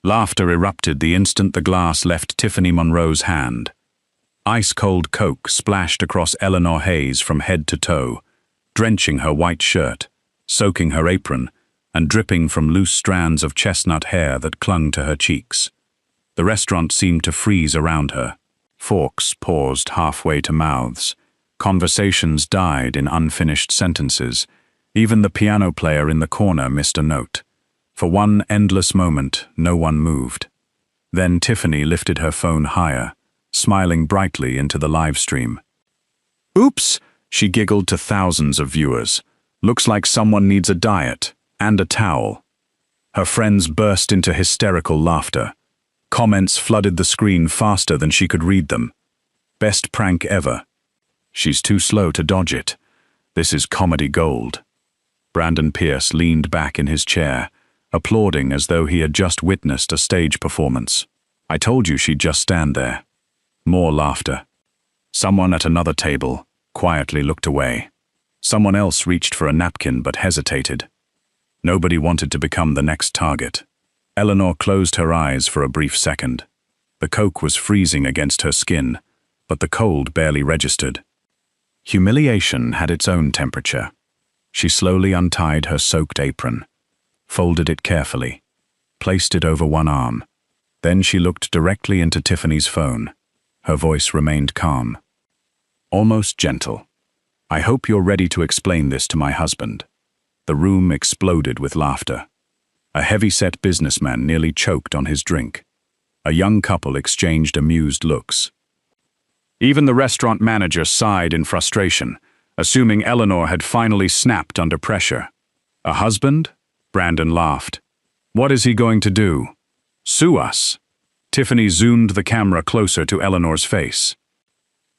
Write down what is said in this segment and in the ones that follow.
Laughter erupted the instant the glass left Tiffany Monroe's hand. Ice-cold Coke splashed across Eleanor Hayes from head to toe, drenching her white shirt, soaking her apron, and dripping from loose strands of chestnut hair that clung to her cheeks. The restaurant seemed to freeze around her. Forks paused halfway to mouths. Conversations died in unfinished sentences. Even the piano player in the corner missed a note. For one endless moment, no one moved. Then Tiffany lifted her phone higher, smiling brightly into the live stream. "Oops," she giggled to thousands of viewers. "Looks like someone needs a diet and a towel." Her friends burst into hysterical laughter. Comments flooded the screen faster than she could read them. "Best prank ever." "She's too slow to dodge it. This is comedy gold." Brandon Pierce leaned back in his chair, applauding as though he had just witnessed a stage performance. "I told you she'd just stand there." More laughter. Someone at another table quietly looked away. Someone else reached for a napkin but hesitated. Nobody wanted to become the next target. Eleanor closed her eyes for a brief second. The Coke was freezing against her skin, but the cold barely registered. Humiliation had its own temperature. She slowly untied her soaked apron, folded it carefully, placed it over one arm. Then she looked directly into Tiffany's phone. Her voice remained calm, almost gentle. "I hope you're ready to explain this to my husband." The room exploded with laughter. A heavy-set businessman nearly choked on his drink. A young couple exchanged amused looks. Even the restaurant manager sighed in frustration, assuming Eleanor had finally snapped under pressure. "A husband?" Brandon laughed. "What is he going to do? Sue us?" Tiffany zoomed the camera closer to Eleanor's face.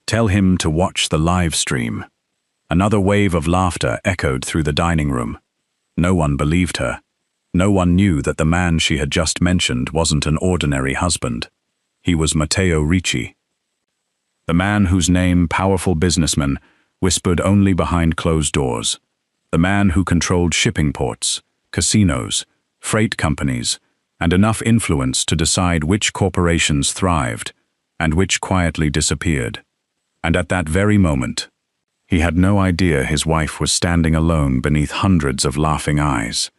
"Tell him to watch the live stream." Another wave of laughter echoed through the dining room. No one believed her. No one knew that the man she had just mentioned wasn't an ordinary husband. He was Matteo Ricci. The man whose name powerful businessmen whispered only behind closed doors. The man who controlled shipping ports, casinos, freight companies, and enough influence to decide which corporations thrived and which quietly disappeared. And at that very moment, he had no idea his wife was standing alone beneath hundreds of laughing eyes.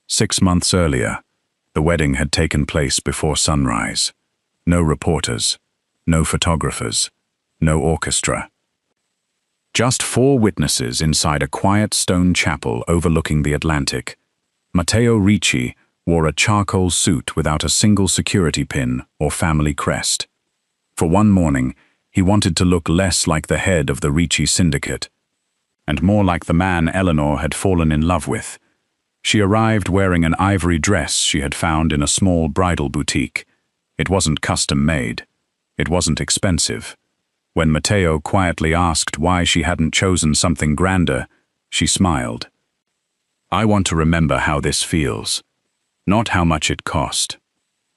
6 months earlier, the wedding had taken place before sunrise. No reporters, no photographers, no orchestra. Just 4 witnesses inside a quiet stone chapel overlooking the Atlantic. Matteo Ricci wore a charcoal suit without a single security pin or family crest. For one morning, he wanted to look less like the head of the Ricci syndicate, and more like the man Eleanor had fallen in love with. She arrived wearing an ivory dress she had found in a small bridal boutique. It wasn't custom-made. It wasn't expensive. When Matteo quietly asked why she hadn't chosen something grander, she smiled. "I want to remember how this feels, not how much it cost."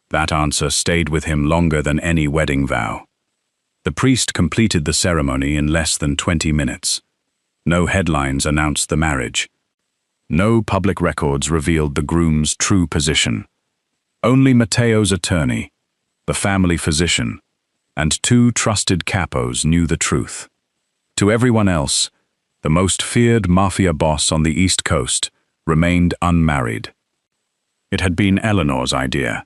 That answer stayed with him longer than any wedding vow. The priest completed the ceremony in less than 20 minutes. No headlines announced the marriage. No public records revealed the groom's true position. Only Matteo's attorney, the family physician, and 2 trusted capos knew the truth. To everyone else, the most feared mafia boss on the East Coast remained unmarried. It had been Eleanor's idea.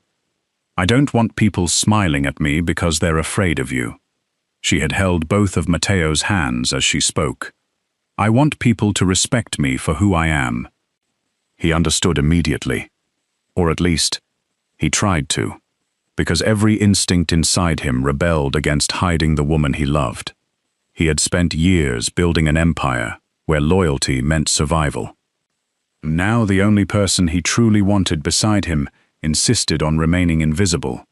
"I don't want people smiling at me because they're afraid of you." She had held both of Matteo's hands as she spoke. "I want people to respect me for who I am." He understood immediately. Or at least, he tried to, because every instinct inside him rebelled against hiding the woman he loved. He had spent years building an empire where loyalty meant survival. Now the only person he truly wanted beside him insisted on remaining invisible.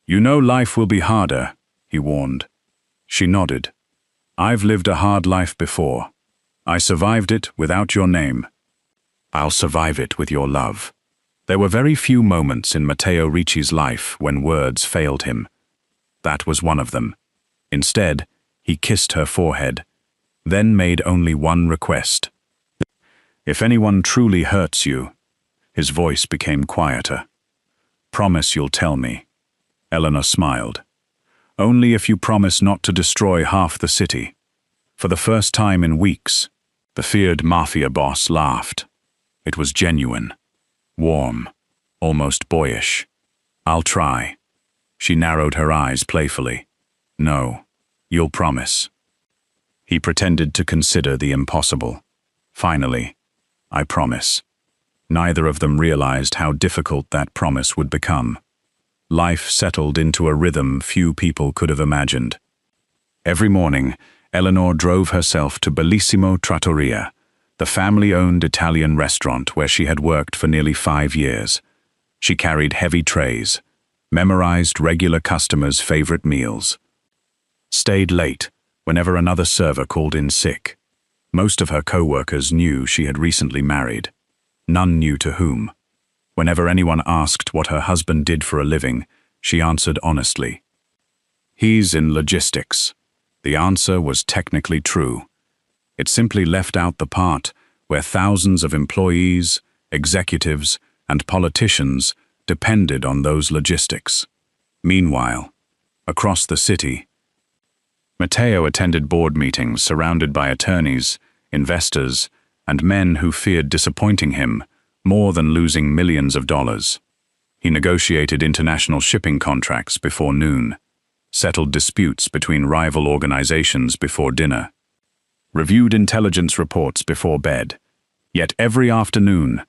"You know life will be harder," he warned. She nodded. "I've lived a hard life before. I survived it without your name. I'll survive it with your love." There were very few moments in Matteo Ricci's life when words failed him. That was one of them. Instead, he kissed her forehead, then made only one request. "If anyone truly hurts you," his voice became quieter, Promise you'll tell me. Eleanor smiled. Only if you promise not to destroy half the city. For the first time in weeks, the feared mafia boss laughed. It was genuine, warm, almost boyish. I'll try. She narrowed her eyes playfully. No, you'll promise. He pretended to consider the impossible. Finally, I promise. Neither of them realized how difficult that promise would become. Life settled into a rhythm few people could have imagined. Every morning, Eleanor drove herself to Bellissimo Trattoria, the family-owned Italian restaurant where she had worked for nearly 5 years. She carried heavy trays, memorized regular customers' favorite meals, stayed late whenever another server called in sick. Most of her co-workers knew she had recently married. None knew to whom. Whenever anyone asked what her husband did for a living, she answered honestly. He's in logistics. The answer was technically true. It simply left out the part where thousands of employees, executives, and politicians depended on those logistics. Meanwhile, across the city, Matteo attended board meetings surrounded by attorneys, investors, and men who feared disappointing him more than losing millions of dollars. He negotiated international shipping contracts before noon, settled disputes between rival organizations before dinner, reviewed intelligence reports before bed. Yet every afternoon,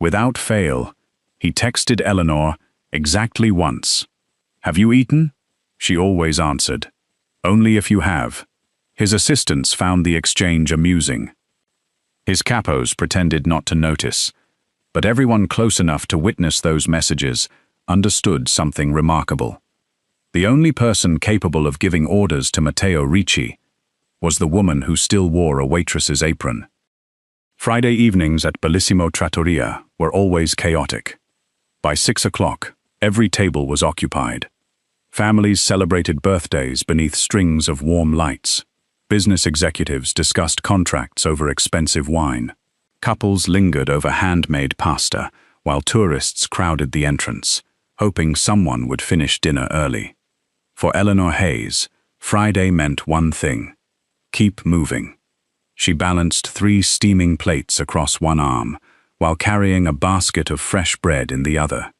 without fail, he texted Eleanor exactly once. "Have you eaten?" She always answered, "Only if you have." His assistants found the exchange amusing. His capos pretended not to notice, but everyone close enough to witness those messages understood something remarkable. The only person capable of giving orders to Matteo Ricci was the woman who still wore a waitress's apron. Friday evenings at Bellissimo Trattoria were always chaotic. By 6 o'clock, every table was occupied. Families celebrated birthdays beneath strings of warm lights. Business executives discussed contracts over expensive wine. Couples lingered over handmade pasta, while tourists crowded the entrance, hoping someone would finish dinner early. For Eleanor Hayes, Friday meant one thing: keep moving. She balanced 3 steaming plates across one arm, while carrying a basket of fresh bread in the other.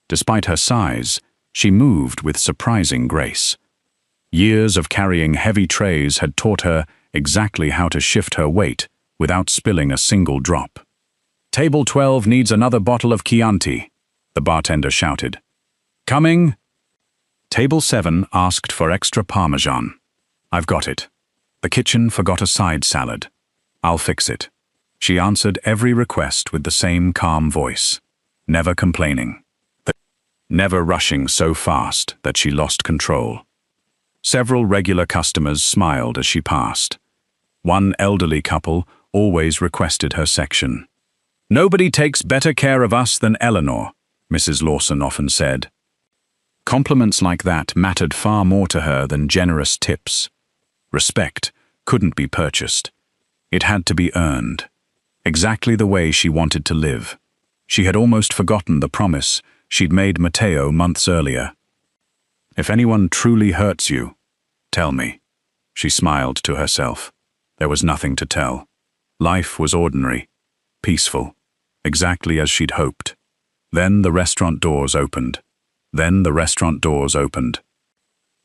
Despite her size, she moved with surprising grace. Years of carrying heavy trays had taught her exactly how to shift her weight without spilling a single drop. "Table 12 needs another bottle of Chianti," the bartender shouted. "Coming?" Table 7 asked for extra Parmesan. "I've got it." The kitchen forgot a side salad. "I'll fix it." She answered every request with the same calm voice, never complaining, never rushing so fast that she lost control. Several regular customers smiled as she passed. One elderly couple always requested her section. "Nobody takes better care of us than Eleanor," Mrs. Lawson often said. Compliments like that mattered far more to her than generous tips. Respect couldn't be purchased. It had to be earned, exactly the way she wanted to live. She had almost forgotten the promise she'd made Matteo months earlier. "If anyone truly hurts you, tell me." She smiled to herself. There was nothing to tell. Life was ordinary, peaceful, exactly as she'd hoped. Then the restaurant doors opened.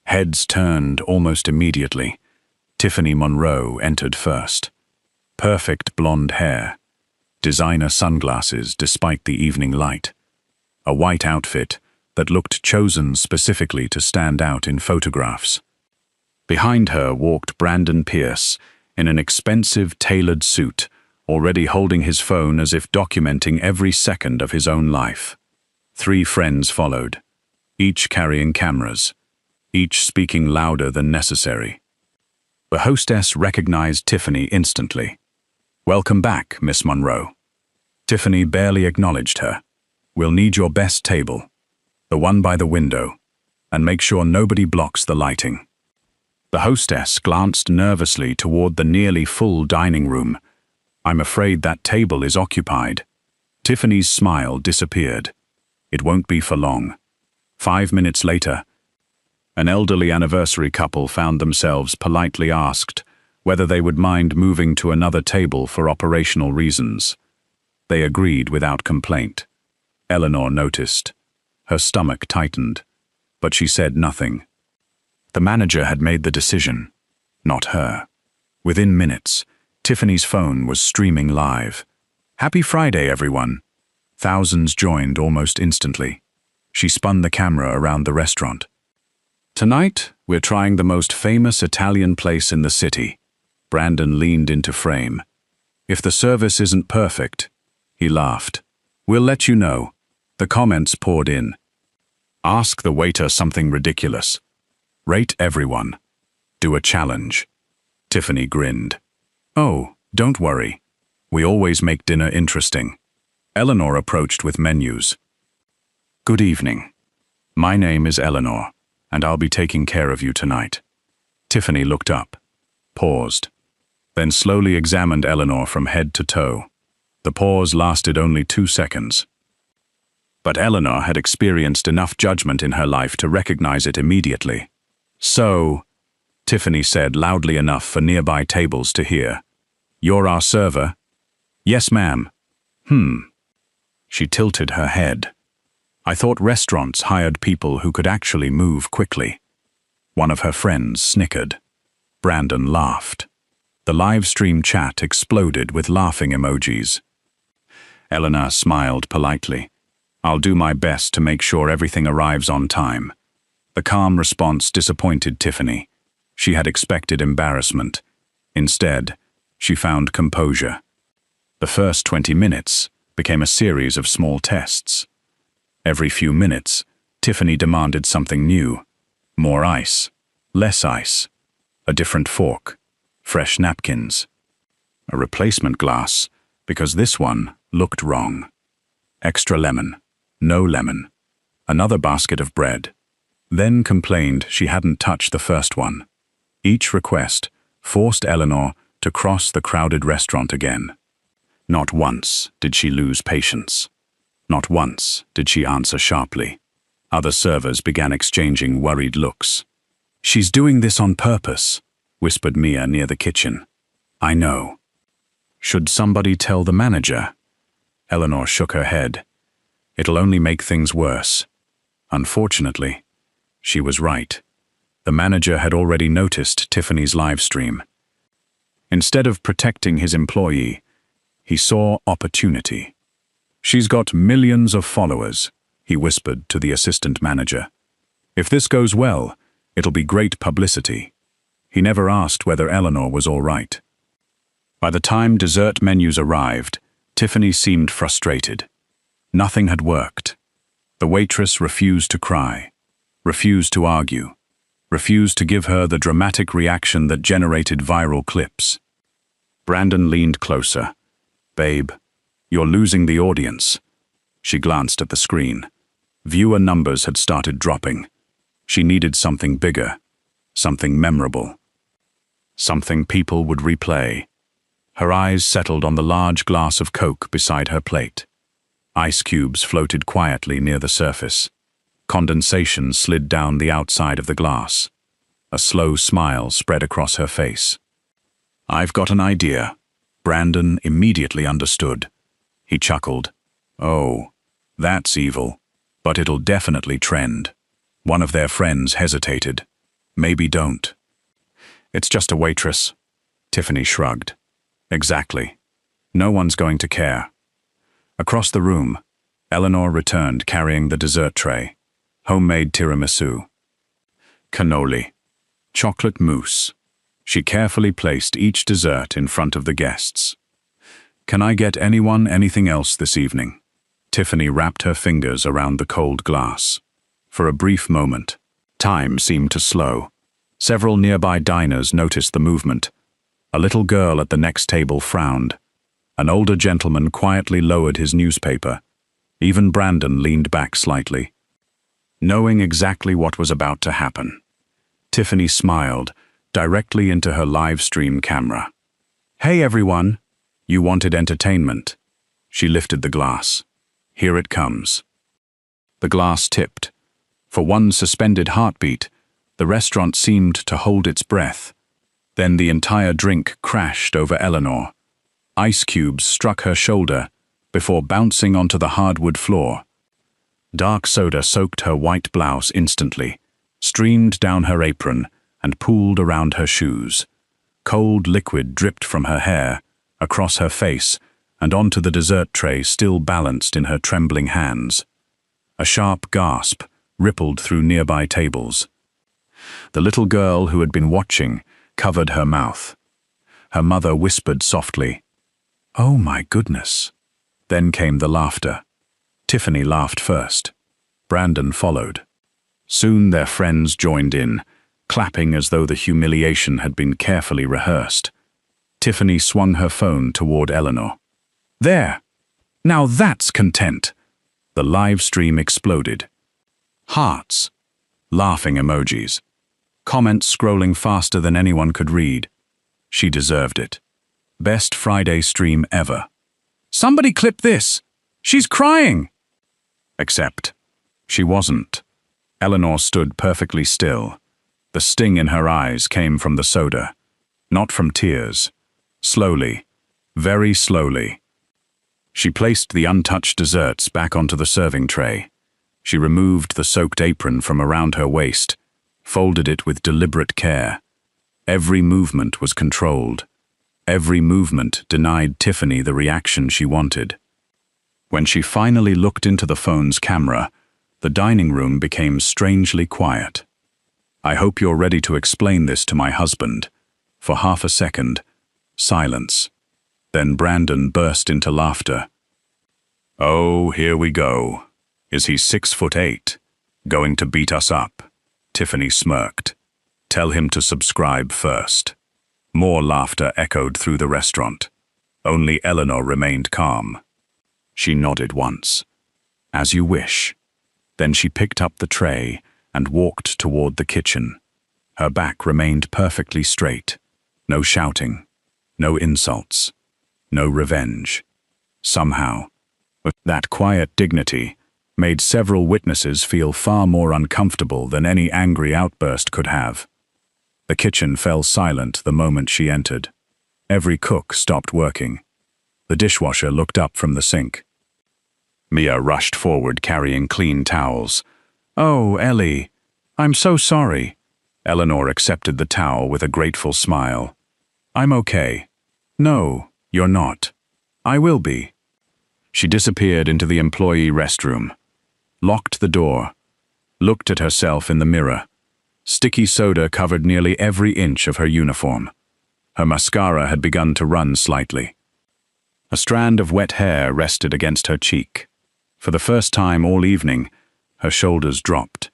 Heads turned almost immediately. Tiffany Monroe entered first. Perfect blonde hair, designer sunglasses despite the evening light, a white outfit that looked chosen specifically to stand out in photographs. Behind her walked Brandon Pierce in an expensive tailored suit, already holding his phone as if documenting every second of his own life. 3 friends followed, each carrying cameras, each speaking louder than necessary. The hostess recognized Tiffany instantly. "Welcome back, Miss Monroe." Tiffany barely acknowledged her. "We'll need your best table, the one by the window, and make sure nobody blocks the lighting." The hostess glanced nervously toward the nearly full dining room. "I'm afraid that table is occupied." Tiffany's smile disappeared. It won't be for long. 5 minutes later, an elderly anniversary couple found themselves politely asked whether they would mind moving to another table for operational reasons. They agreed without complaint. Eleanor noticed. Her stomach tightened, but she said nothing. The manager had made the decision, not her. Within minutes, Tiffany's phone was streaming live. "Happy Friday, everyone!" Thousands joined almost instantly. She spun the camera around the restaurant. "Tonight, we're trying the most famous Italian place in the city." Brandon leaned into frame. "If the service isn't perfect," he laughed, "we'll let you know." The comments poured in. "Ask the waiter something ridiculous. Rate everyone. Do a challenge." Tiffany grinned. "Oh, don't worry. We always make dinner interesting." Eleanor approached with menus. "Good evening. My name is Eleanor, and I'll be taking care of you tonight." Tiffany looked up, paused, then slowly examined Eleanor from head to toe. The pause lasted only 2 seconds. But Eleanor had experienced enough judgment in her life to recognize it immediately. "So," Tiffany said loudly enough for nearby tables to hear, "you're our server?" "Yes, ma'am." She tilted her head. "I thought restaurants hired people who could actually move quickly." One of her friends snickered. Brandon laughed. The live stream chat exploded with laughing emojis. Eleanor smiled politely. "I'll do my best to make sure everything arrives on time." The calm response disappointed Tiffany. She had expected embarrassment. Instead, she found composure. The first 20 minutes became a series of small tests. Every few minutes, Tiffany demanded something new. More ice, less ice, a different fork, fresh napkins, a replacement glass, because this one looked wrong. Extra lemon, no lemon, another basket of bread. Then complained she hadn't touched the first one. Each request forced Eleanor to cross the crowded restaurant again. Not once did she lose patience. Not once did she answer sharply. Other servers began exchanging worried looks. "She's doing this on purpose," whispered Mia near the kitchen. "I know." "Should somebody tell the manager?" Eleanor shook her head. "It'll only make things worse." Unfortunately, she was right. The manager had already noticed Tiffany's live stream. Instead of protecting his employee, he saw opportunity. "She's got millions of followers," he whispered to the assistant manager. "If this goes well, it'll be great publicity." He never asked whether Eleanor was all right. By the time dessert menus arrived, Tiffany seemed frustrated. Nothing had worked. The waitress refused to cry, refused to argue, refused to give her the dramatic reaction that generated viral clips. Brandon leaned closer. "Babe, you're losing the audience." She glanced at the screen. Viewer numbers had started dropping. She needed something bigger, something memorable, something people would replay. Her eyes settled on the large glass of Coke beside her plate. Ice cubes floated quietly near the surface. Condensation slid down the outside of the glass. A slow smile spread across her face. "I've got an idea." Brandon immediately understood. He chuckled. "Oh, that's evil, but it'll definitely trend." One of their friends hesitated. "Maybe don't." "It's just a waitress." Tiffany shrugged. "Exactly. No one's going to care." Across the room, Eleanor returned carrying the dessert tray. Homemade tiramisu, cannoli, chocolate mousse. She carefully placed each dessert in front of the guests. "Can I get anyone anything else this evening?" Tiffany wrapped her fingers around the cold glass. For a brief moment, time seemed to slow. Several nearby diners noticed the movement. A little girl at the next table frowned. An older gentleman quietly lowered his newspaper. Even Brandon leaned back slightly, knowing exactly what was about to happen. Tiffany smiled directly into her live stream camera. "Hey everyone, you wanted entertainment." She lifted the glass. "Here it comes." The glass tipped. For one suspended heartbeat, the restaurant seemed to hold its breath. Then the entire drink crashed over Eleanor. Ice cubes struck her shoulder before bouncing onto the hardwood floor. Dark soda soaked her white blouse instantly, streamed down her apron, and pooled around her shoes. Cold liquid dripped from her hair, across her face, and onto the dessert tray still balanced in her trembling hands. A sharp gasp rippled through nearby tables. The little girl who had been watching covered her mouth. Her mother whispered softly, "Oh my goodness." Then came the laughter. Tiffany laughed first. Brandon followed. Soon their friends joined in, clapping as though the humiliation had been carefully rehearsed. Tiffany swung her phone toward Eleanor. "There! Now that's content!" The live stream exploded. Hearts. Laughing emojis. Comments scrolling faster than anyone could read. She deserved it. Best Friday stream ever. "Somebody clip this! She's crying!" Except, she wasn't. Eleanor stood perfectly still. The sting in her eyes came from the soda, not from tears. Slowly, very slowly. She placed the untouched desserts back onto the serving tray. She removed the soaked apron from around her waist, folded it with deliberate care. Every movement was controlled. Every movement denied Tiffany the reaction she wanted. When she finally looked into the phone's camera, the dining room became strangely quiet. "I hope you're ready to explain this to my husband." For half a second, silence. Then Brandon burst into laughter. "Oh, here we go. Is he 6'8"? Going to beat us up?" Tiffany smirked. "Tell him to subscribe first." More laughter echoed through the restaurant. Only Eleanor remained calm. She nodded once. "As you wish." Then she picked up the tray and walked toward the kitchen. Her back remained perfectly straight. No shouting, no insults, no revenge. Somehow, that quiet dignity made several witnesses feel far more uncomfortable than any angry outburst could have. The kitchen fell silent the moment she entered. Every cook stopped working. The dishwasher looked up from the sink. Mia rushed forward carrying clean towels. "Oh, Ellie, I'm so sorry." Eleanor accepted the towel with a grateful smile. "I'm okay." "No, you're not." "I will be." She disappeared into the employee restroom, locked the door, looked at herself in the mirror. Sticky soda covered nearly every inch of her uniform. Her mascara had begun to run slightly. A strand of wet hair rested against her cheek. For the first time all evening, her shoulders dropped.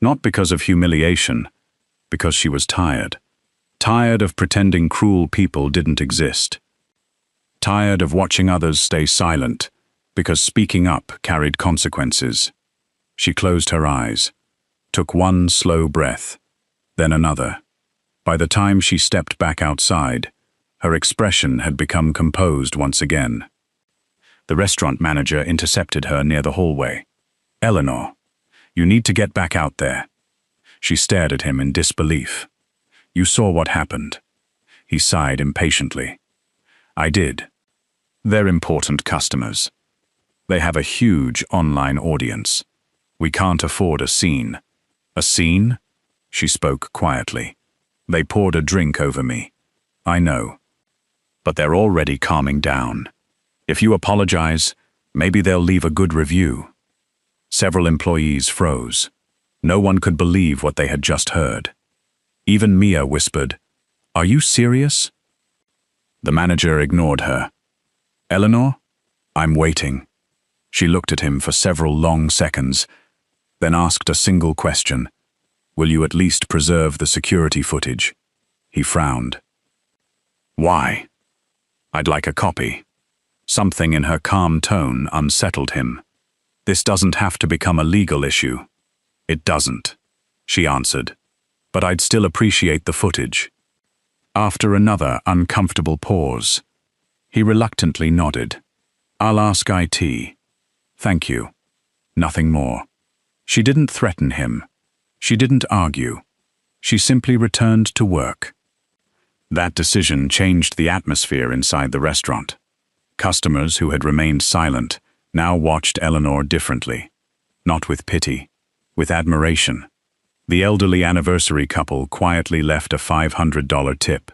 Not because of humiliation, because she was tired. Tired of pretending cruel people didn't exist. Tired of watching others stay silent, because speaking up carried consequences. She closed her eyes, took one slow breath, then another. By the time she stepped back outside, her expression had become composed once again. The restaurant manager intercepted her near the hallway. "Eleanor, you need to get back out there." She stared at him in disbelief. "You saw what happened." He sighed impatiently. "I did. They're important customers. They have a huge online audience. We can't afford a scene." "A scene?" She spoke quietly. "They poured a drink over me. I know. But they're already calming down. If you apologize, maybe they'll leave a good review." Several employees froze. No one could believe what they had just heard. Even Mia whispered, "Are you serious?" The manager ignored her. "Eleanor, I'm waiting." She looked at him for several long seconds, then asked a single question. "Will you at least preserve the security footage?" He frowned. "Why?" "I'd like a copy." Something in her calm tone unsettled him. "This doesn't have to become a legal issue." "It doesn't," she answered. "But I'd still appreciate the footage." After another uncomfortable pause, he reluctantly nodded. "I'll ask IT. Thank you. Nothing more." She didn't threaten him. She didn't argue. She simply returned to work. That decision changed the atmosphere inside the restaurant. Customers who had remained silent now watched Eleanor differently. Not with pity, with admiration. The elderly anniversary couple quietly left a $500 tip.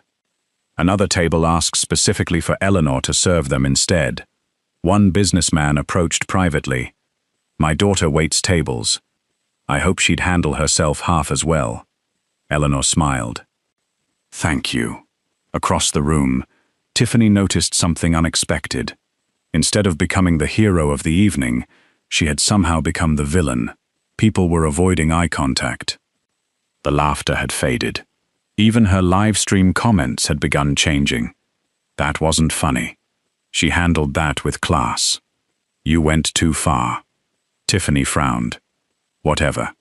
Another table asked specifically for Eleanor to serve them instead. One businessman approached privately. "My daughter waits tables. I hope she'd handle herself half as well." Eleanor smiled. "Thank you." Across the room, Tiffany noticed something unexpected. Instead of becoming the hero of the evening, she had somehow become the villain. People were avoiding eye contact. The laughter had faded. Even her live stream comments had begun changing. That wasn't funny. She handled that with class. "You went too far." Tiffany frowned. "Whatever.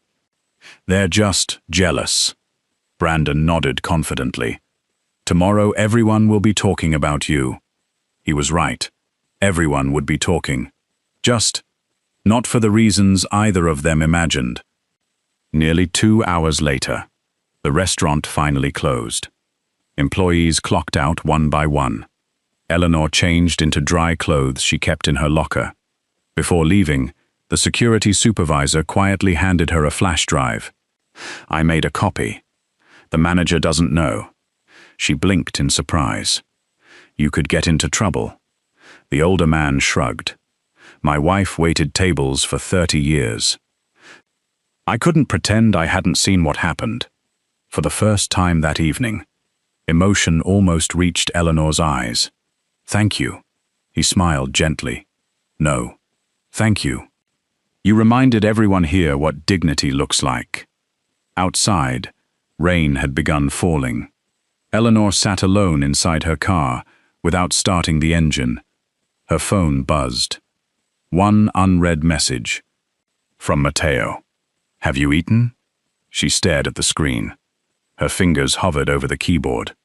They're just jealous." Brandon nodded confidently. "Tomorrow everyone will be talking about you." He was right. Everyone would be talking. Just not for the reasons either of them imagined. Nearly 2 hours later, the restaurant finally closed. Employees clocked out one by one. Eleanor changed into dry clothes she kept in her locker. Before leaving, the security supervisor quietly handed her a flash drive. "I made a copy. The manager doesn't know." She blinked in surprise. "You could get into trouble." The older man shrugged. "My wife waited tables for 30 years. I couldn't pretend I hadn't seen what happened." For the first time that evening, emotion almost reached Eleanor's eyes. "Thank you." He smiled gently. "No, thank you. You reminded everyone here what dignity looks like." Outside, rain had begun falling. Eleanor sat alone inside her car, without starting the engine. Her phone buzzed. One unread message. From Mateo. "Have you eaten?" She stared at the screen. Her fingers hovered over the keyboard.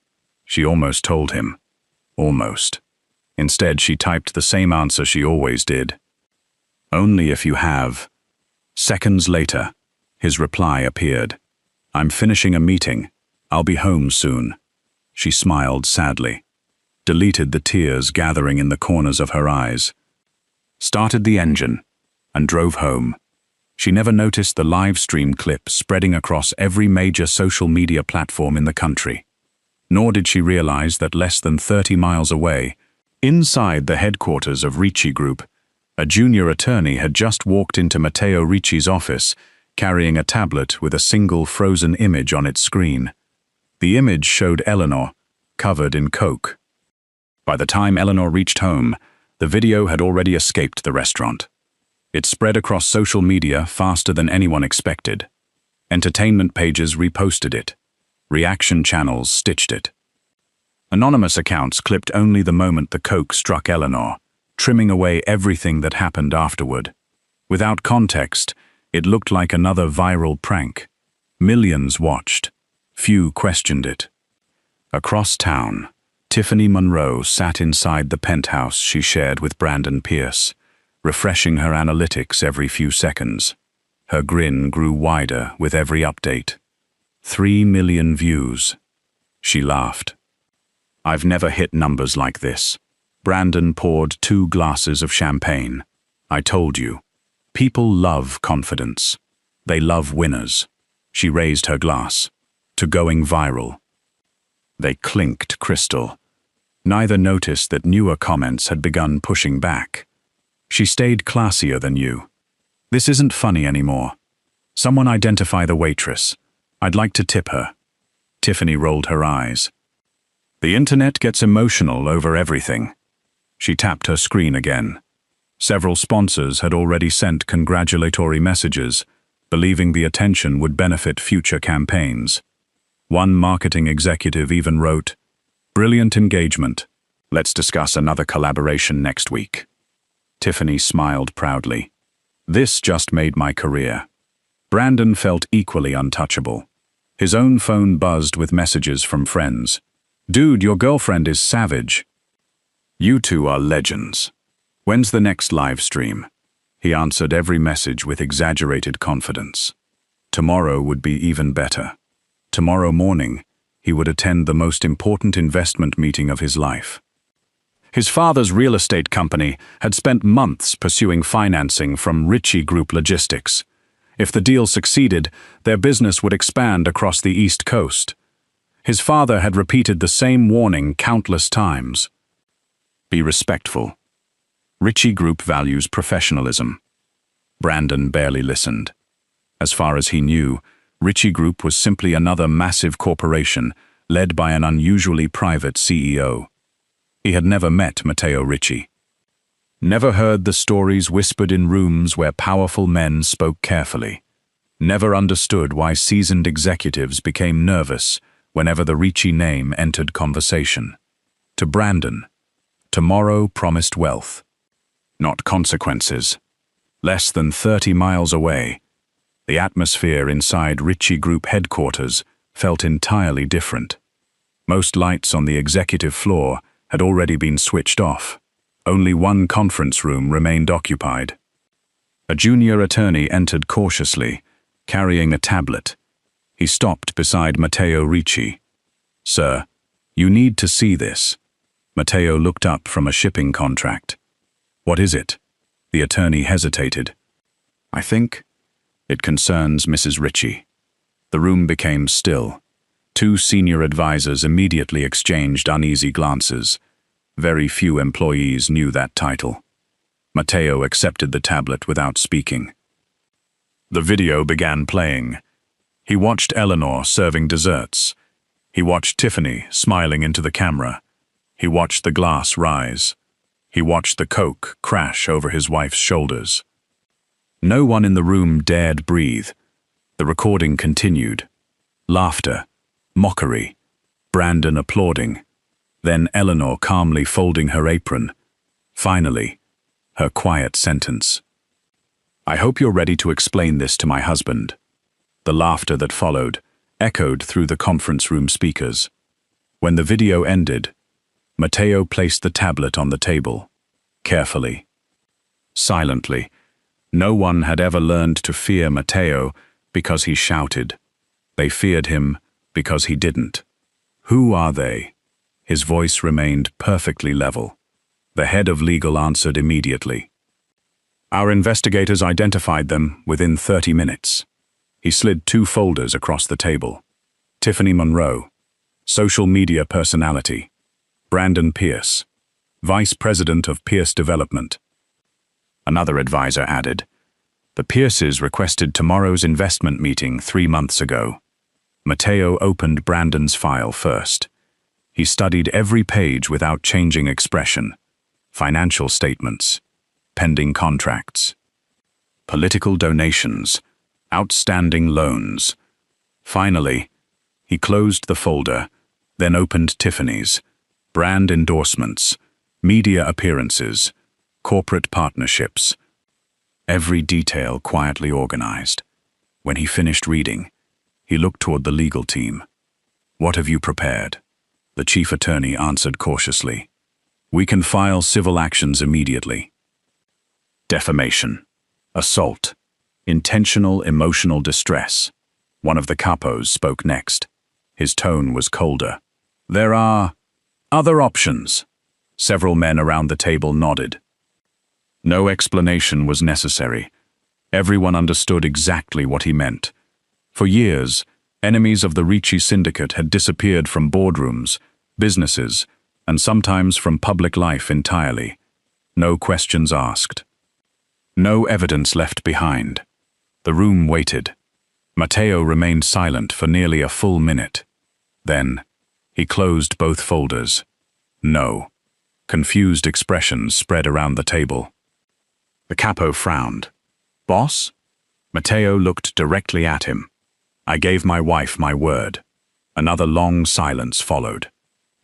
She almost told him. Almost. Instead, she typed the same answer she always did. "Only if you have." Seconds later, his reply appeared. "I'm finishing a meeting. I'll be home soon." She smiled sadly, deleted the tears gathering in the corners of her eyes, started the engine, and drove home. She never noticed the live stream clip spreading across every major social media platform in the country. Nor did she realize that less than 30 miles away, inside the headquarters of Ricci Group, a junior attorney had just walked into Matteo Ricci's office, carrying a tablet with a single frozen image on its screen. The image showed Eleanor, covered in coke. By the time Eleanor reached home, the video had already escaped the restaurant. It spread across social media faster than anyone expected. Entertainment pages reposted it. Reaction channels stitched it. Anonymous accounts clipped only the moment the coke struck Eleanor, trimming away everything that happened afterward. Without context, it looked like another viral prank. Millions watched. Few questioned it. Across town, Tiffany Monroe sat inside the penthouse she shared with Brandon Pierce, refreshing her analytics every few seconds. Her grin grew wider with every update. 3 million views. She laughed. "I've never hit numbers like this." Brandon poured 2 glasses of champagne. "I told you. People love confidence. They love winners." She raised her glass. "To going viral." They clinked crystal. Neither noticed that newer comments had begun pushing back. "She stayed classier than you." "This isn't funny anymore." "Someone identify the waitress. I'd like to tip her." Tiffany rolled her eyes. "The internet gets emotional over everything." She tapped her screen again. Several sponsors had already sent congratulatory messages, believing the attention would benefit future campaigns. One marketing executive even wrote, "Brilliant engagement. Let's discuss another collaboration next week." Tiffany smiled proudly. "This just made my career." Brandon felt equally untouchable. His own phone buzzed with messages from friends. "Dude, your girlfriend is savage." "You two are legends. When's the next live stream?" He answered every message with exaggerated confidence. Tomorrow would be even better. Tomorrow morning, he would attend the most important investment meeting of his life. His father's real estate company had spent months pursuing financing from Ritchie Group Logistics. If the deal succeeded, their business would expand across the East Coast. His father had repeated the same warning countless times. Be respectful. Ritchie Group values professionalism. Brandon barely listened. As far as he knew, Ritchie Group was simply another massive corporation led by an unusually private CEO. He had never met Matteo Ritchie. Never heard the stories whispered in rooms where powerful men spoke carefully. Never understood why seasoned executives became nervous whenever the Ritchie name entered conversation. To Brandon, tomorrow promised wealth, not consequences. Less than 30 miles away, the atmosphere inside Ritchie Group headquarters felt entirely different. Most lights on the executive floor had already been switched off. Only one conference room remained occupied. A junior attorney entered cautiously, carrying a tablet. He stopped beside Matteo Ritchie. "Sir, you need to see this." Matteo looked up from a shipping contract. "What is it?" The attorney hesitated. "I think it concerns Mrs. Ritchie." The room became still. Two senior advisors immediately exchanged uneasy glances. Very few employees knew that title. Matteo accepted the tablet without speaking. The video began playing. He watched Eleanor serving desserts. He watched Tiffany smiling into the camera. He watched the glass rise. He watched the Coke crash over his wife's shoulders. No one in the room dared breathe. The recording continued. Laughter, mockery, Brandon applauding. Then Eleanor calmly folding her apron. Finally, her quiet sentence. "I hope you're ready to explain this to my husband." The laughter that followed echoed through the conference room speakers. When the video ended, Matteo placed the tablet on the table, carefully. Silently. No one had ever learned to fear Matteo because he shouted. They feared him because he didn't. "Who are they?" His voice remained perfectly level. The head of legal answered immediately. "Our investigators identified them within 30 minutes. He slid 2 folders across the table. Tiffany Monroe, social media personality. Brandon Pierce, Vice President of Pierce Development. Another advisor added, "The Pierces requested tomorrow's investment meeting 3 months ago." Matteo opened Brandon's file first. He studied every page without changing expression. Financial statements, pending contracts, political donations, outstanding loans. Finally, he closed the folder, then opened Tiffany's, brand endorsements, media appearances, corporate partnerships. Every detail quietly organized. When he finished reading, he looked toward the legal team. "What have you prepared?" The chief attorney answered cautiously. "We can file civil actions immediately." Defamation, assault, intentional emotional distress. One of the capos spoke next. His tone was colder. "There are other options." Several men around the table nodded. No explanation was necessary. Everyone understood exactly what he meant. For years, enemies of the Ritchie syndicate had disappeared from boardrooms, businesses, and sometimes from public life entirely. No questions asked. No evidence left behind. The room waited. Matteo remained silent for nearly a full minute. Then, he closed both folders. No. Confused expressions spread around the table. The capo frowned. "Boss?" Matteo looked directly at him. "I gave my wife my word." Another long silence followed.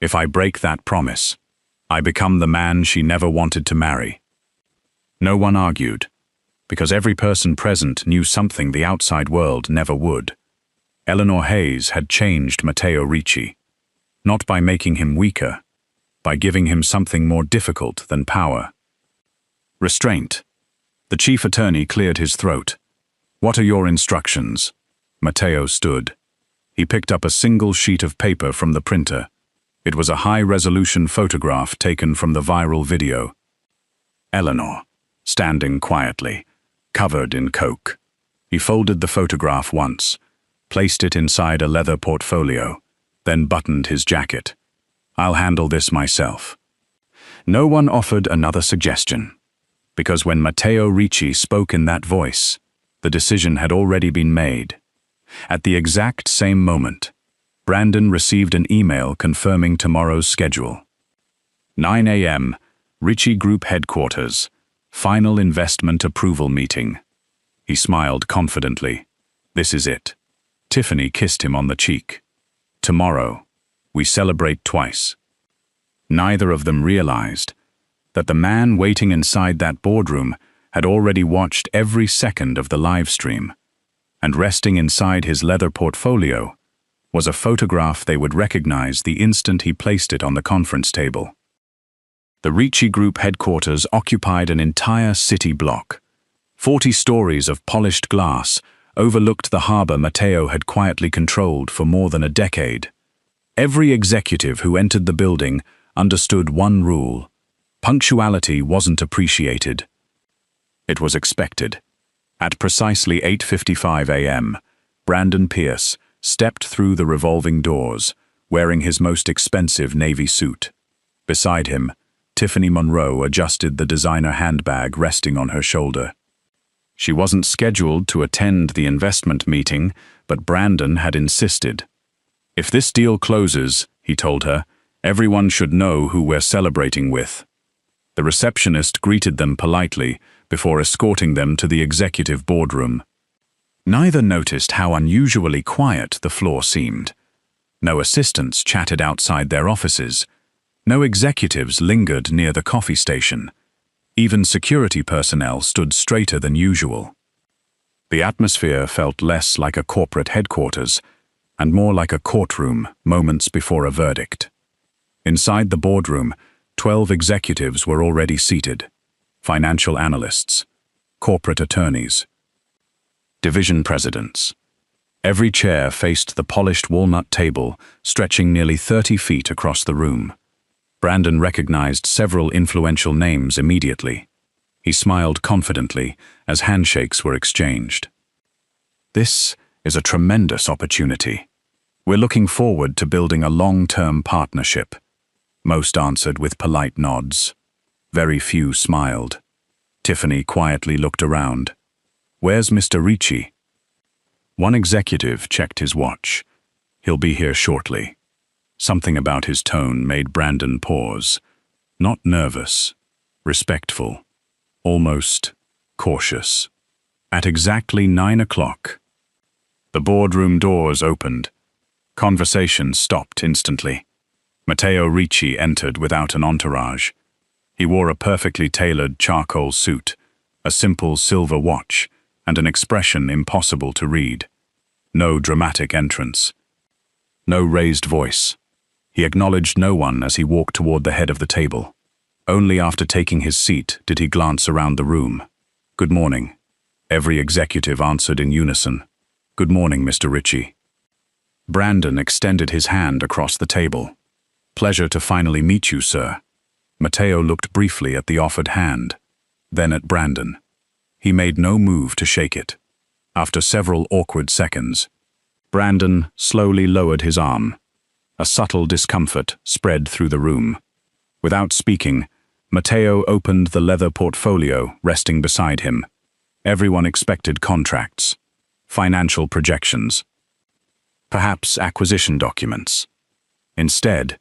"If I break that promise, I become the man she never wanted to marry." No one argued, because every person present knew something the outside world never would. Eleanor Hayes had changed Matteo Ritchie, not by making him weaker, by giving him something more difficult than power. Restraint. The chief attorney cleared his throat. "What are your instructions?" Matteo stood. He picked up a single sheet of paper from the printer. It was a high-resolution photograph taken from the viral video. Eleanor, standing quietly, covered in coke. He folded the photograph once, placed it inside a leather portfolio, then buttoned his jacket. "I'll handle this myself." No one offered another suggestion, because when Matteo Ricci spoke in that voice, the decision had already been made. At the exact same moment, Brandon received an email confirming tomorrow's schedule. 9 a.m., Ricci Group Headquarters, final investment approval meeting. He smiled confidently. This is it. Tiffany kissed him on the cheek. Tomorrow, we celebrate twice. Neither of them realized that the man waiting inside that boardroom had already watched every second of the live stream, and resting inside his leather portfolio was a photograph they would recognize the instant he placed it on the conference table. The Ricci Group headquarters occupied an entire city block. 40 stories of polished glass overlooked the harbor Matteo had quietly controlled for more than a decade. Every executive who entered the building understood one rule: punctuality wasn't appreciated. It was expected. At precisely 8:55 a.m., Brandon Pierce stepped through the revolving doors, wearing his most expensive navy suit. Beside him, Tiffany Monroe adjusted the designer handbag resting on her shoulder. She wasn't scheduled to attend the investment meeting, but Brandon had insisted. "If this deal closes," he told her, "everyone should know who we're celebrating with." The receptionist greeted them politely before escorting them to the executive boardroom. Neither noticed how unusually quiet the floor seemed. No assistants chatted outside their offices. No executives lingered near the coffee station. Even security personnel stood straighter than usual. The atmosphere felt less like a corporate headquarters and more like a courtroom moments before a verdict. Inside the boardroom, 12 executives were already seated: financial analysts, corporate attorneys, division presidents. Every chair faced the polished walnut table, stretching nearly 30 feet across the room. Brandon recognized several influential names immediately. He smiled confidently as handshakes were exchanged. "This is a tremendous opportunity. We're looking forward to building a long-term partnership." Most answered with polite nods. Very few smiled. Tiffany quietly looked around. "Where's Mr. Ricci?" One executive checked his watch. "He'll be here shortly." Something about his tone made Brandon pause. Not nervous, respectful, almost cautious. At exactly 9 o'clock, the boardroom doors opened. Conversation stopped instantly. Matteo Ricci entered without an entourage. He wore a perfectly tailored charcoal suit, a simple silver watch, and an expression impossible to read. No dramatic entrance. No raised voice. He acknowledged no one as he walked toward the head of the table. Only after taking his seat did he glance around the room. "Good morning." Every executive answered in unison. "Good morning, Mr. Ricci." Brandon extended his hand across the table. "Pleasure to finally meet you, sir." Matteo looked briefly at the offered hand, then at Brandon. He made no move to shake it. After several awkward seconds, Brandon slowly lowered his arm. A subtle discomfort spread through the room. Without speaking, Matteo opened the leather portfolio resting beside him. Everyone expected contracts, financial projections, perhaps acquisition documents. Instead,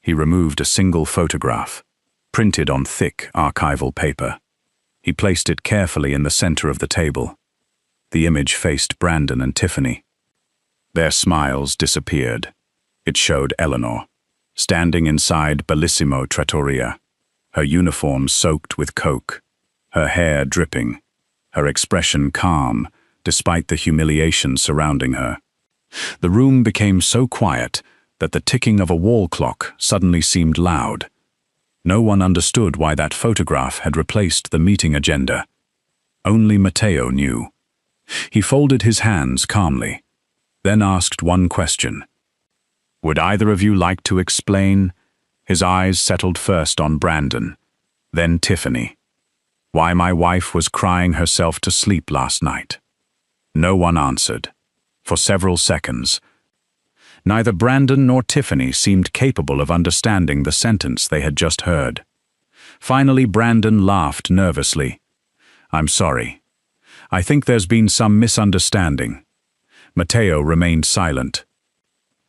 he removed a single photograph, printed on thick archival paper. He placed it carefully in the center of the table. The image faced Brandon and Tiffany. Their smiles disappeared. It showed Eleanor, standing inside Bellissimo Trattoria, her uniform soaked with coke, her hair dripping, her expression calm despite the humiliation surrounding her. The room became so quiet that the ticking of a wall clock suddenly seemed loud. No one understood why that photograph had replaced the meeting agenda. Only Matteo knew. He folded his hands calmly, then asked one question. "Would either of you like to explain?" His eyes settled first on Brandon, then Tiffany. "Why my wife was crying herself to sleep last night." No one answered. For several seconds, neither Brandon nor Tiffany seemed capable of understanding the sentence they had just heard. Finally, Brandon laughed nervously. "I'm sorry. I think there's been some misunderstanding." Matteo remained silent.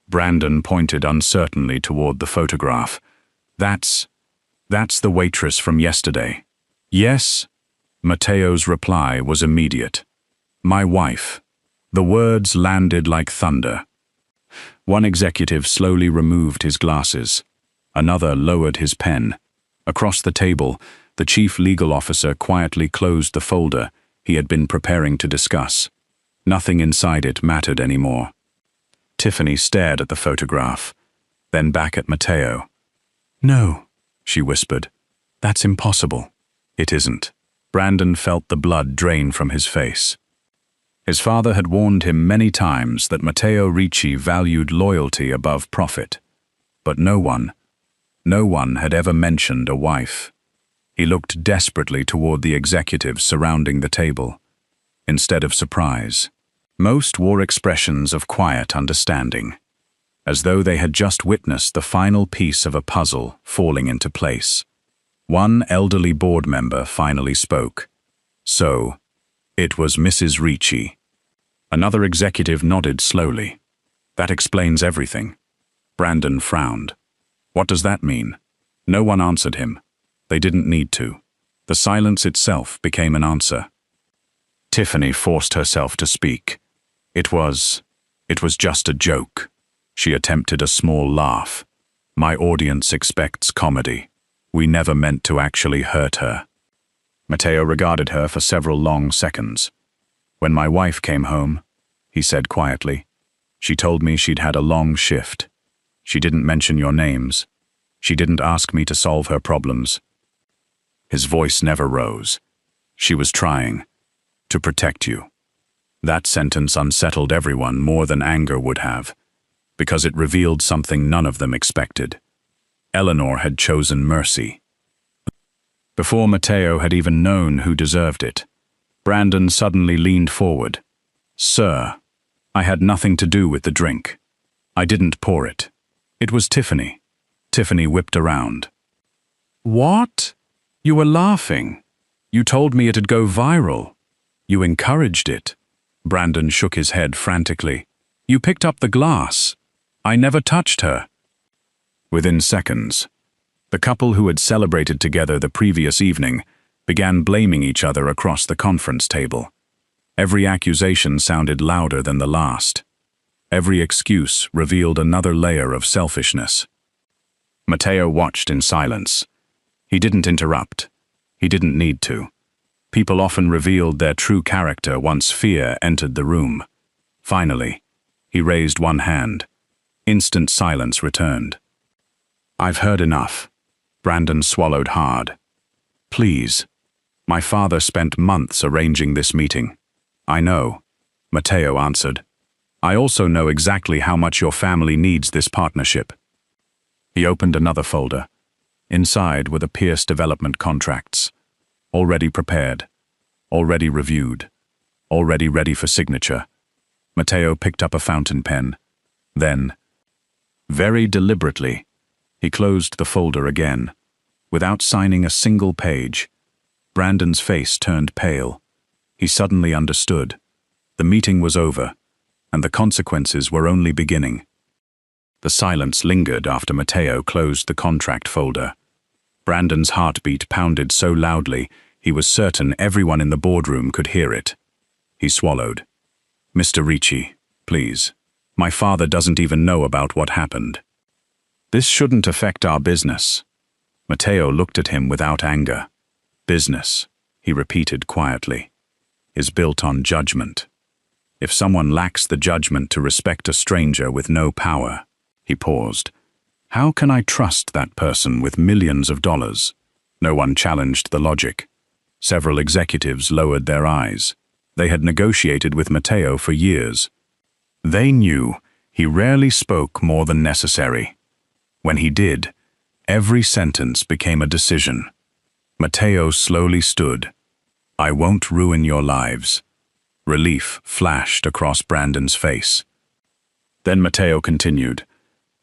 Brandon pointed uncertainly toward the photograph. That's the waitress from yesterday." "Yes?" Matteo's reply was immediate. "My wife." The words landed like thunder. One executive slowly removed his glasses. Another lowered his pen. Across the table, the chief legal officer quietly closed the folder he had been preparing to discuss. Nothing inside it mattered anymore. Tiffany stared at the photograph, then back at Matteo. "No," she whispered. "That's impossible." "It isn't." Brandon felt the blood drain from his face. His father had warned him many times that Matteo Ricci valued loyalty above profit. But no one had ever mentioned a wife. He looked desperately toward the executives surrounding the table. Instead of surprise, most wore expressions of quiet understanding, as though they had just witnessed the final piece of a puzzle falling into place. One elderly board member finally spoke. "So, it was Mrs. Ricci." Another executive nodded slowly. "That explains everything." Brandon frowned. "What does that mean?" No one answered him. They didn't need to. The silence itself became an answer. Tiffany forced herself to speak. It was just a joke." She attempted a small laugh. "My audience expects comedy. We never meant to actually hurt her." Matteo regarded her for several long seconds. "When my wife came home," he said quietly, "she told me she'd had a long shift. She didn't mention your names. She didn't ask me to solve her problems." His voice never rose. "She was trying to protect you." That sentence unsettled everyone more than anger would have, because it revealed something none of them expected. Eleanor had chosen mercy. Before Matteo had even known who deserved it, Brandon suddenly leaned forward. "Sir, I had nothing to do with the drink. I didn't pour it. It was Tiffany." Tiffany whipped around. "What? You were laughing. You told me it'd go viral. You encouraged it." Brandon shook his head frantically. "You picked up the glass. I never touched her." Within seconds, the couple who had celebrated together the previous evening began blaming each other across the conference table. Every accusation sounded louder than the last. Every excuse revealed another layer of selfishness. Matteo watched in silence. He didn't interrupt. He didn't need to. People often revealed their true character once fear entered the room. Finally, he raised one hand. Instant silence returned. "I've heard enough." Brandon swallowed hard. "Please. My father spent months arranging this meeting." "I know," Matteo answered. "I also know exactly how much your family needs this partnership." He opened another folder. Inside were the Pierce development contracts. Already prepared. Already reviewed. Already ready for signature. Matteo picked up a fountain pen. Then, very deliberately, he closed the folder again. Without signing a single page, Brandon's face turned pale. He suddenly understood. The meeting was over, and the consequences were only beginning. The silence lingered after Matteo closed the contract folder. Brandon's heartbeat pounded so loudly, he was certain everyone in the boardroom could hear it. He swallowed. "Mr. Ricci, please. My father doesn't even know about what happened. This shouldn't affect our business." Matteo looked at him without anger. "Business," he repeated quietly, "is built on judgment. If someone lacks the judgment to respect a stranger with no power," he paused, "how can I trust that person with millions of dollars?" No one challenged the logic. Several executives lowered their eyes. They had negotiated with Matteo for years. They knew he rarely spoke more than necessary. When he did, every sentence became a decision. Matteo slowly stood. "I won't ruin your lives." Relief flashed across Brandon's face. Then Matteo continued,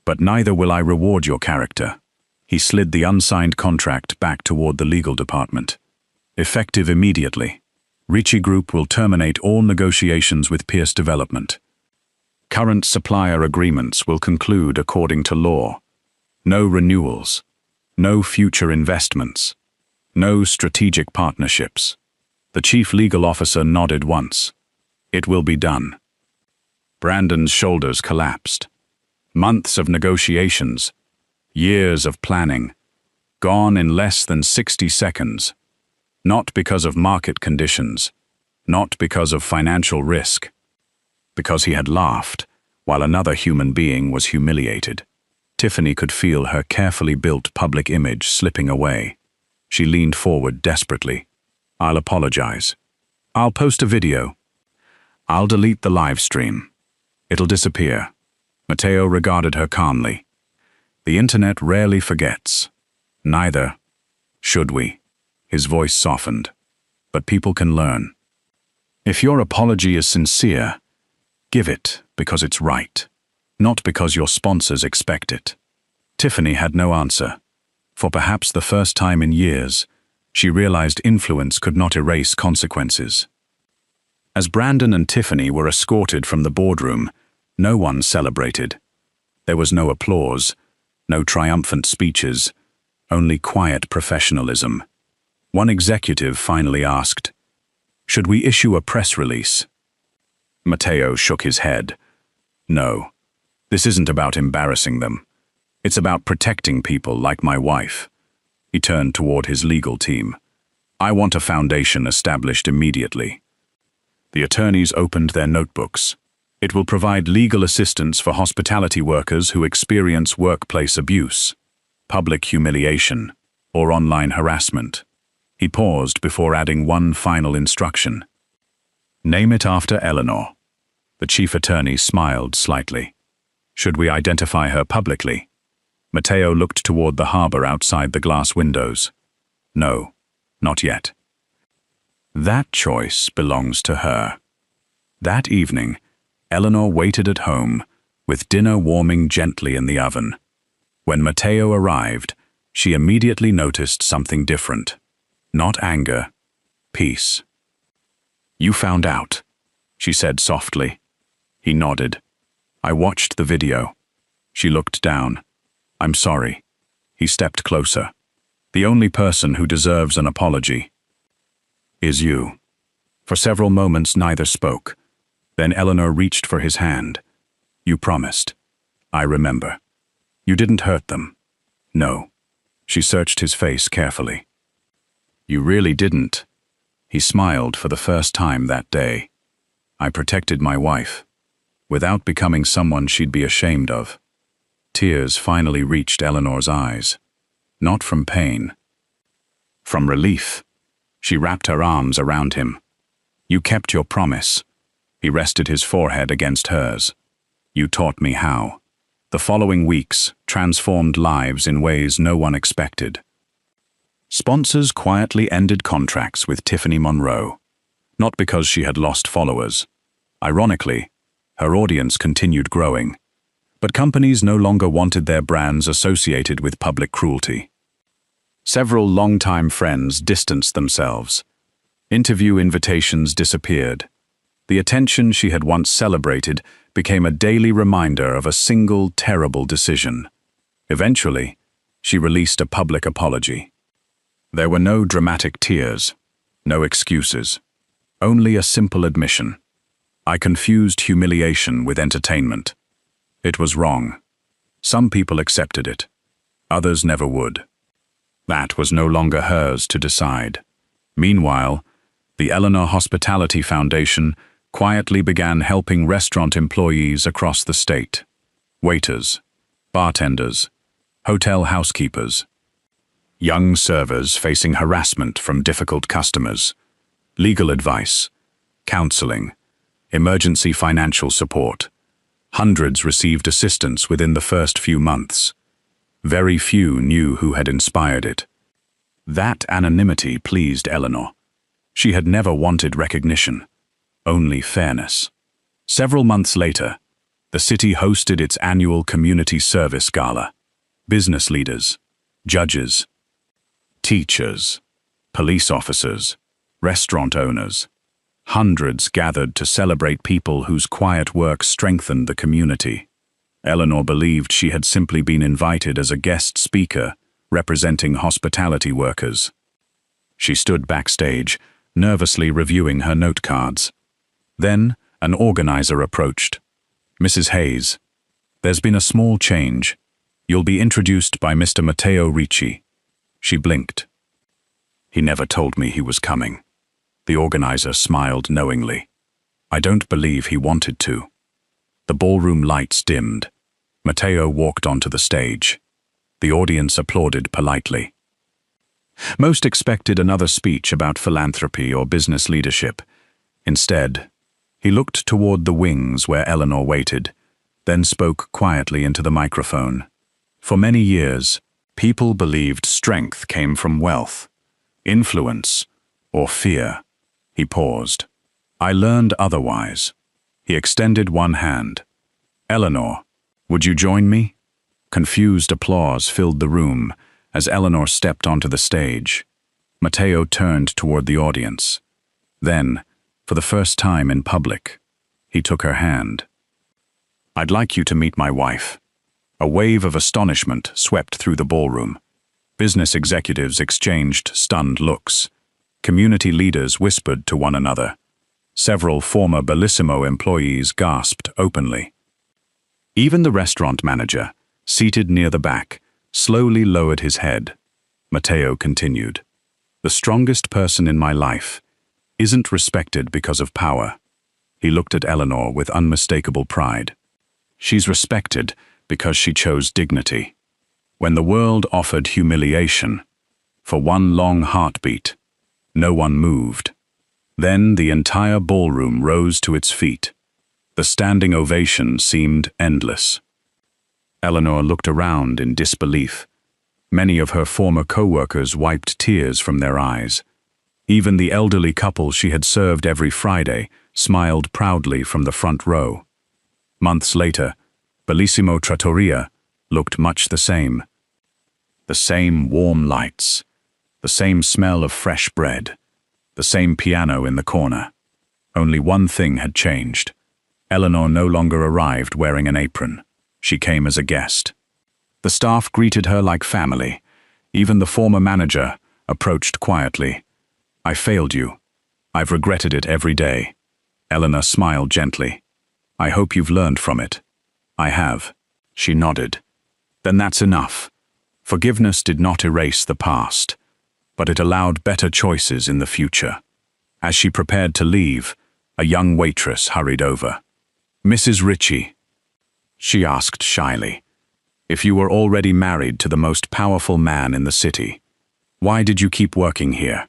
"But neither will I reward your character." He slid the unsigned contract back toward the legal department. "Effective immediately. Ricci Group will terminate all negotiations with Pierce Development. Current supplier agreements will conclude according to law. No renewals. No future investments. No strategic partnerships." The chief legal officer nodded once. "It will be done." Brandon's shoulders collapsed. Months of negotiations, years of planning, gone in less than 60 seconds. Not because of market conditions, not because of financial risk. Because he had laughed, while another human being was humiliated. Tiffany could feel her carefully built public image slipping away. She leaned forward desperately. "I'll apologize. I'll post a video. I'll delete the live stream. It'll disappear." Matteo regarded her calmly. "The internet rarely forgets. Neither should we." His voice softened. "But people can learn. If your apology is sincere, give it because it's right, not because your sponsors expect it." Tiffany had no answer. For perhaps the first time in years, she realized influence could not erase consequences. As Brandon and Tiffany were escorted from the boardroom, no one celebrated. There was no applause, no triumphant speeches, only quiet professionalism. One executive finally asked, "Should we issue a press release?" Matteo shook his head. "No, this isn't about embarrassing them. It's about protecting people like my wife." He turned toward his legal team. "I want a foundation established immediately." The attorneys opened their notebooks. "It will provide legal assistance for hospitality workers who experience workplace abuse, public humiliation, or online harassment." He paused before adding one final instruction. "Name it after Eleanor." The chief attorney smiled slightly. "Should we identify her publicly?" Matteo looked toward the harbor outside the glass windows. "No, not yet. That choice belongs to her." That evening, Eleanor waited at home, with dinner warming gently in the oven. When Matteo arrived, she immediately noticed something different. Not anger, peace. "You found out," she said softly. He nodded. "I watched the video." She looked down. "I'm sorry." He stepped closer. "The only person who deserves an apology is you." For several moments neither spoke. Then Eleanor reached for his hand. "You promised." "I remember." "You didn't hurt them." "No." She searched his face carefully. "You really didn't." He smiled for the first time that day. "I protected my wife, without becoming someone she'd be ashamed of." Tears finally reached Eleanor's eyes. Not from pain. From relief. She wrapped her arms around him. "You kept your promise." He rested his forehead against hers. "You taught me how." The following weeks transformed lives in ways no one expected. Sponsors quietly ended contracts with Tiffany Monroe, not because she had lost followers. Ironically, her audience continued growing, but companies no longer wanted their brands associated with public cruelty. Several longtime friends distanced themselves. Interview invitations disappeared. The attention she had once celebrated became a daily reminder of a single terrible decision. Eventually, she released a public apology. There were no dramatic tears, no excuses, only a simple admission. "I confused humiliation with entertainment. It was wrong. Some people accepted it. Others never would." That was no longer hers to decide. Meanwhile, the Eleanor Hospitality Foundation quietly began helping restaurant employees across the state. Waiters, bartenders, hotel housekeepers. young servers facing harassment from difficult customers, legal advice, counseling, emergency financial support. Hundreds received assistance within the first few months. Very few knew who had inspired it. That anonymity pleased Eleanor. She had never wanted recognition, only fairness. Several months later, the city hosted its annual community service gala. Business leaders, judges, teachers, police officers, restaurant owners. Hundreds gathered to celebrate people whose quiet work strengthened the community. Eleanor believed she had simply been invited as a guest speaker, representing hospitality workers. She stood backstage, nervously reviewing her note cards. Then, an organizer approached. "Mrs. Hayes, there's been a small change. You'll be introduced by Mr. Matteo Ricci." She blinked. "He never told me he was coming." The organizer smiled knowingly. "I don't believe he wanted to." The ballroom lights dimmed. Matteo walked onto the stage. The audience applauded politely. Most expected another speech about philanthropy or business leadership. Instead, he looked toward the wings where Eleanor waited, then spoke quietly into the microphone. For many years, people believed strength came from wealth, influence, or fear. He paused. "I learned otherwise." He extended one hand. "Eleanor, would you join me?" Confused applause filled the room as Eleanor stepped onto the stage. Matteo turned toward the audience. Then, for the first time in public, he took her hand. "I'd like you to meet my wife." A wave of astonishment swept through the ballroom. Business executives exchanged stunned looks. Community leaders whispered to one another. Several former Bellissimo employees gasped openly. Even the restaurant manager, seated near the back, slowly lowered his head. Matteo continued, "The strongest person in my life isn't respected because of power." He looked at Eleanor with unmistakable pride. "She's respected because she chose dignity. When the world offered humiliation, for one long heartbeat, no one moved. Then the entire ballroom rose to its feet. The standing ovation seemed endless." Eleanor looked around in disbelief. Many of her former co-workers wiped tears from their eyes. Even the elderly couple she had served every Friday smiled proudly from the front row. Months later, Bellissimo Trattoria looked much the same. The same warm lights, the same smell of fresh bread, the same piano in the corner. Only one thing had changed. Eleanor no longer arrived wearing an apron. She came as a guest. The staff greeted her like family. Even the former manager approached quietly. "I failed you. I've regretted it every day." Eleanor smiled gently. "I hope you've learned from it." "I have." She nodded. "Then that's enough." Forgiveness did not erase the past, but it allowed better choices in the future. As she prepared to leave, a young waitress hurried over. "Mrs. Ricci," she asked shyly, "if you were already married to the most powerful man in the city, why did you keep working here?"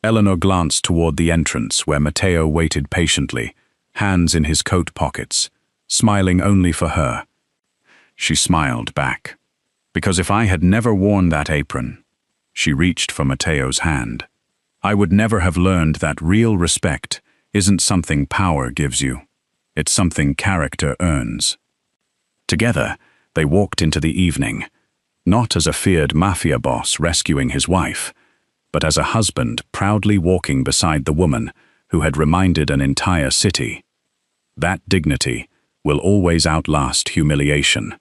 Eleanor glanced toward the entrance where Matteo waited patiently, hands in his coat pockets, smiling only for her. She smiled back. "Because if I had never worn that apron," she reached for Matteo's hand, "I would never have learned that real respect isn't something power gives you. It's something character earns." Together, they walked into the evening, not as a feared mafia boss rescuing his wife, but as a husband proudly walking beside the woman who had reminded an entire city. That dignity will always outlast humiliation.